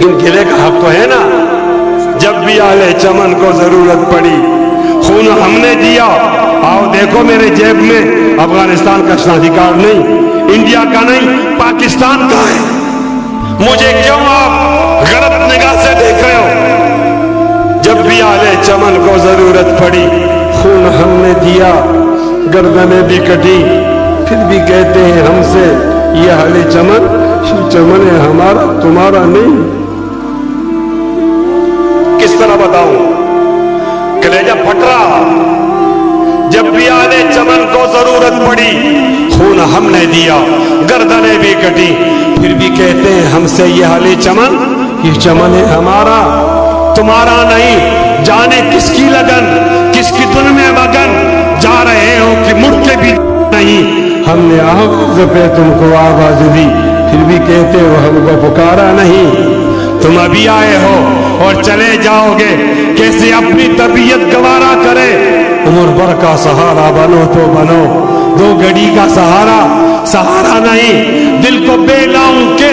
لیکن گلے کا حق تو ہے نا. جب بھی اہل چمن کو ضرورت پڑی خون ہم نے دیا. آؤ دیکھو میرے جیب میں افغانستان کا شناختی نہیں, انڈیا کا نہیں, پاکستان کا ہے. مجھے کیوں آپ غلط نگاہ سے دیکھ رہے ہو؟ جب بھی اہل چمن کو ضرورت پڑی خون ہم نے دیا, گردنیں بھی کٹی, پھر بھی کہتے ہیں ہم سے یہ اہل چمن, چمن ہے ہمارا تمہارا نہیں. کس طرح بتاؤں, کلیجہ پھٹ رہا. جب بھی اہل چمن کو ضرورت پڑی خون ہم نے دیا, گردنیں بھی کٹی, پھر بھی کہتے ہیں ہم سے یہ اہل چمن, یہ چمن ہے ہمارا تمہارا نہیں. جانے کس کی لگن, کس کی دن میں مگن, جا رہے ہو کہ مڑ کے بھی نہیں. ہم نے آواز پہ تم کو آواز دی, پھر بھی کہتے ہو ہم کو پکارا نہیں. تم ابھی آئے ہو اور چلے جاؤ گے, کیسے اپنی طبیعت گوارا کرے. عمر بھر کا سہارا بنو تو بنو, دو گھڑی کا سہارا سہارا نہیں. دل کو بے نام کے